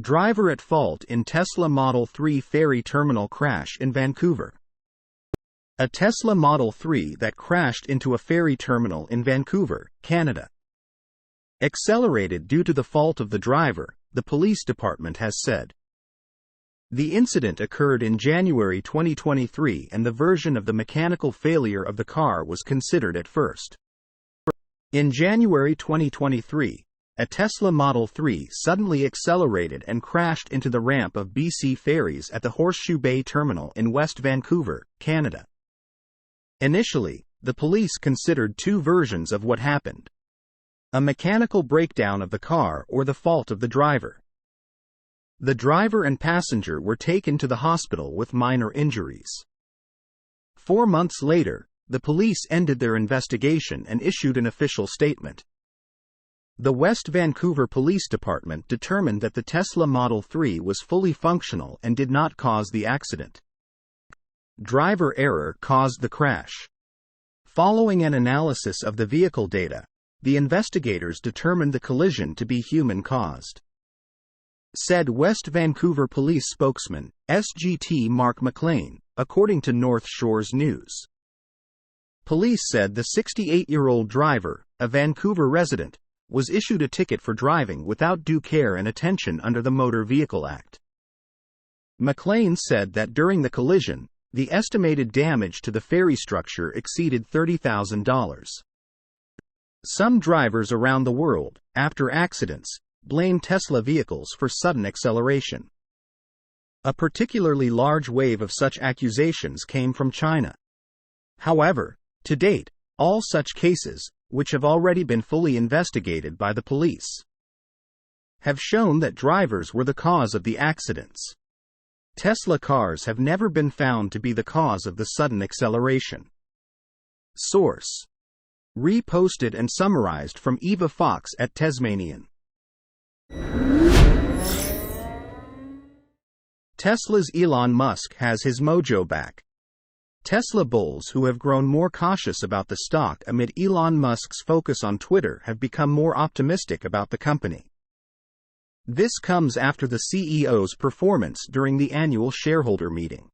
Driver at fault in Tesla Model 3 Ferry terminal crash in Vancouver. A Tesla Model 3 that crashed into a ferry terminal in Vancouver, Canada, accelerated due to the fault of the driver, the police department has said. The incident occurred in January 2023 and the version of the mechanical failure of the car was considered at first. In January 2023, a Tesla Model 3 suddenly accelerated and crashed into the ramp of BC Ferries at the Horseshoe Bay Terminal in West Vancouver, Canada. Initially, the police considered two versions of what happened: a mechanical breakdown of the car or the fault of the driver. The driver and passenger were taken to the hospital with minor injuries. 4 months later, the police ended their investigation and issued an official statement. The West Vancouver Police Department determined that the Tesla Model 3 was fully functional and did not cause the accident. Driver error caused the crash. Following an analysis of the vehicle data, the investigators determined the collision to be human-caused, said West Vancouver Police spokesman, SGT Mark McLean, according to North Shores News. Police said the 68-year-old driver, a Vancouver resident, was issued a ticket for driving without due care and attention under the Motor Vehicle Act. McLean said that during the collision, the estimated damage to the ferry structure exceeded $30,000. Some drivers around the world, after accidents, blame Tesla vehicles for sudden acceleration. A particularly large wave of such accusations came from China. However, to date, all such cases, which have already been fully investigated by the police, have shown that drivers were the cause of the accidents. Tesla cars have never been found to be the cause of the sudden acceleration. Source: reposted and summarized from Eva Fox at Tasmanian. Tesla's Elon Musk has his mojo back. Tesla bulls who have grown more cautious about the stock amid Elon Musk's focus on Twitter have become more optimistic about the company. This comes after the CEO's performance during the annual shareholder meeting,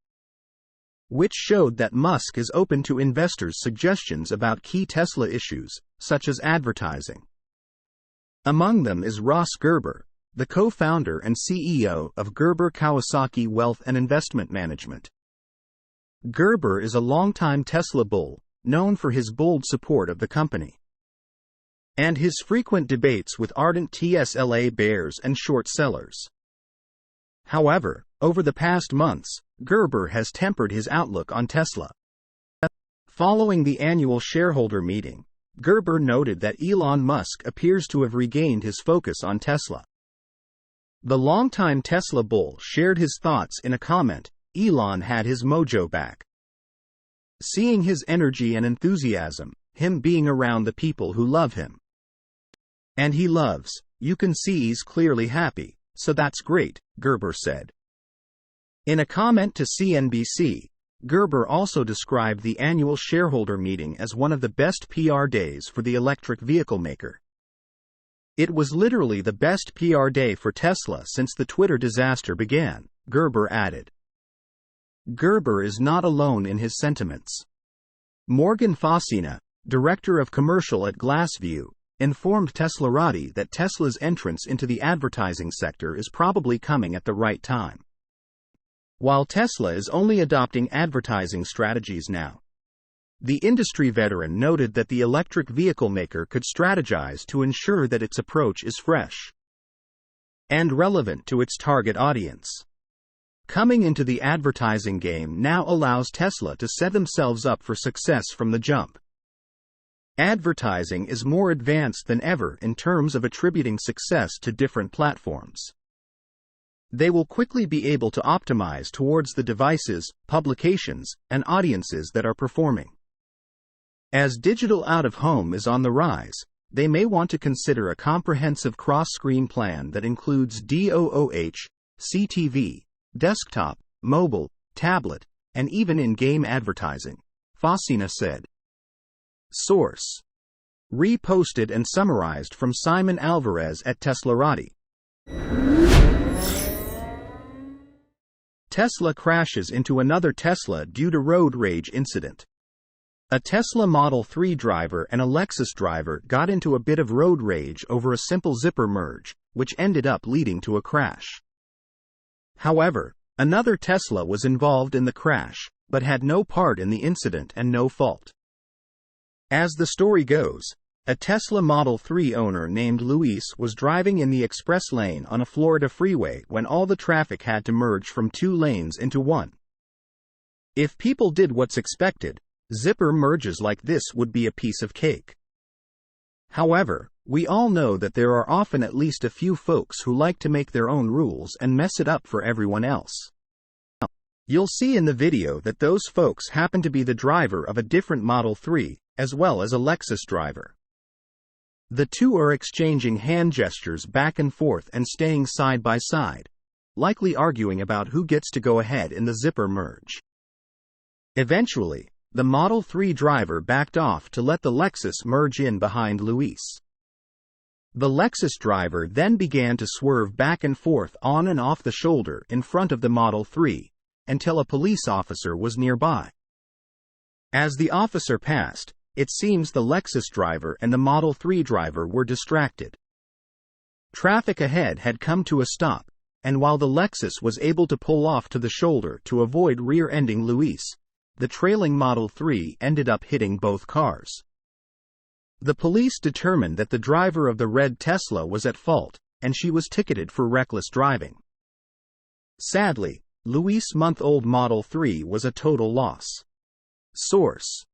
which showed that Musk is open to investors' suggestions about key Tesla issues, such as advertising. Among them is Ross Gerber, the co-founder and CEO of Gerber Kawasaki Wealth and Investment Management. Gerber is a longtime Tesla bull, known for his bold support of the company and his frequent debates with ardent Tesla bears and short sellers. However, over the past months, Gerber has tempered his outlook on Tesla. Following the annual shareholder meeting, Gerber noted that Elon Musk appears to have regained his focus on Tesla. The longtime Tesla bull shared his thoughts in a comment: Elon had his mojo back. Seeing his energy and enthusiasm, him being around the people who love him. And he loves, you can see he's clearly happy, so that's great, Gerber said. In a comment to CNBC, Gerber also described the annual shareholder meeting as one of the best PR days for the electric vehicle maker. It was literally the best PR day for Tesla since the Twitter disaster began, Gerber added. Gerber is not alone in his sentiments. Morgan Fausina, director of commercial at Glassview, informed Teslarati that Tesla's entrance into the advertising sector is probably coming at the right time. While Tesla is only adopting advertising strategies now, the industry veteran noted that the electric vehicle maker could strategize to ensure that its approach is fresh and relevant to its target audience. Coming into the advertising game now allows Tesla to set themselves up for success from the jump. Advertising is more advanced than ever in terms of attributing success to different platforms. They will quickly be able to optimize towards the devices, publications, and audiences that are performing. As digital out-of-home is on the rise, they may want to consider a comprehensive cross-screen plan that includes DOOH, CTV, desktop, mobile, tablet, and even in-game advertising, Fausina said. Source: reposted and summarized from Simon Alvarez at Teslarati. Tesla crashes into another Tesla due to road rage incident. A Tesla Model 3 driver and a Lexus driver got into a bit of road rage over a simple zipper merge, which ended up leading to a crash. However, another Tesla was involved in the crash, but had no part in the incident and no fault. As the story goes, a Tesla Model 3 owner named Luis was driving in the express lane on a Florida freeway when all the traffic had to merge from 2 lanes into 1. If people did what's expected, zipper merges like this would be a piece of cake. However, we all know that there are often at least a few folks who like to make their own rules and mess it up for everyone else. You'll see in the video that those folks happen to be the driver of a different Model 3, as well as a Lexus driver. The two are exchanging hand gestures back and forth and staying side by side, likely arguing about who gets to go ahead in the zipper merge. Eventually, the Model 3 driver backed off to let the Lexus merge in behind Luis. The Lexus driver then began to swerve back and forth on and off the shoulder in front of the Model 3, until a police officer was nearby. As the officer passed, it seems the Lexus driver and the Model 3 driver were distracted. Traffic ahead had come to a stop, and while the Lexus was able to pull off to the shoulder to avoid rear-ending Luis, the trailing Model 3 ended up hitting both cars. The police determined that the driver of the red Tesla was at fault, and she was ticketed for reckless driving. Sadly, Luis' month-old Model 3 was a total loss. Source: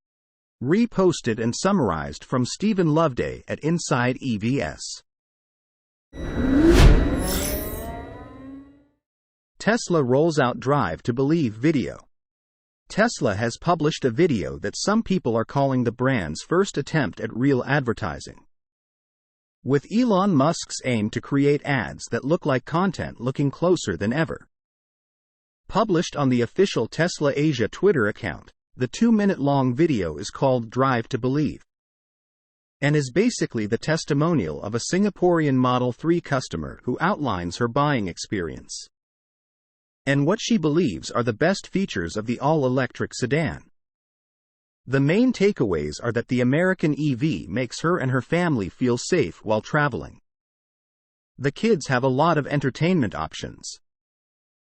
reposted and summarized from Stephen Loveday at Inside EVS. Tesla rolls out Drive to Believe video. Tesla has published a video that some people are calling the brand's first attempt at real advertising. With Elon Musk's aim to create ads that look like content looking closer than ever. Published on the official Tesla Asia Twitter account, the 2-minute-long video is called Drive to Believe, and is basically the testimonial of a Singaporean Model 3 customer who outlines her buying experience and what she believes are the best features of the all-electric sedan. The main takeaways are that the American EV makes her and her family feel safe while traveling. The kids have a lot of entertainment options.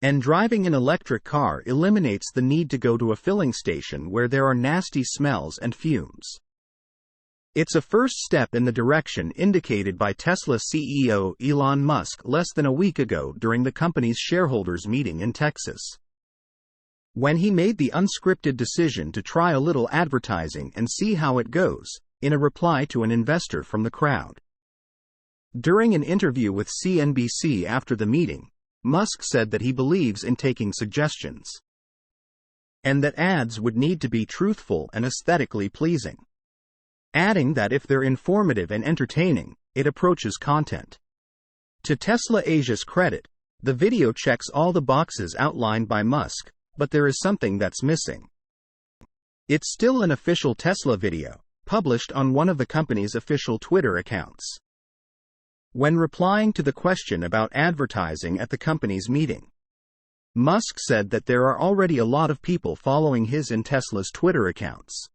And driving an electric car eliminates the need to go to a filling station where there are nasty smells and fumes. It's a first step in the direction indicated by Tesla CEO Elon Musk less than a week ago during the company's shareholders' meeting in Texas, when he made the unscripted decision to try a little advertising and see how it goes, in a reply to an investor from the crowd. During an interview with CNBC after the meeting, Musk said that he believes in taking suggestions, and that ads would need to be truthful and aesthetically pleasing, adding that if they're informative and entertaining, it approaches content. To Tesla Asia's credit, the video checks all the boxes outlined by Musk, but there is something that's missing. It's still an official Tesla video, published on one of the company's official Twitter accounts. When replying to the question about advertising at the company's meeting, Musk said that there are already a lot of people following his and Tesla's Twitter accounts.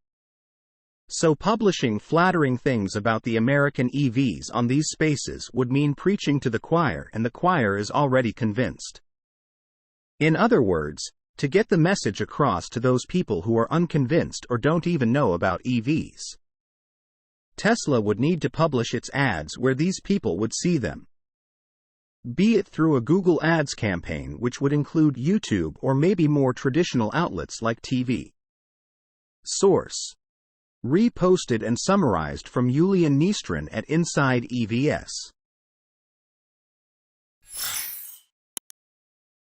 So publishing flattering things about the American EVs on these spaces would mean preaching to the choir, and the choir is already convinced. In other words, to get the message across to those people who are unconvinced or don't even know about EVs, Tesla would need to publish its ads where these people would see them. Be it through a Google Ads campaign, which would include YouTube or maybe more traditional outlets like TV. Source: reposted and summarized from Julian Nystrom at Inside EVS.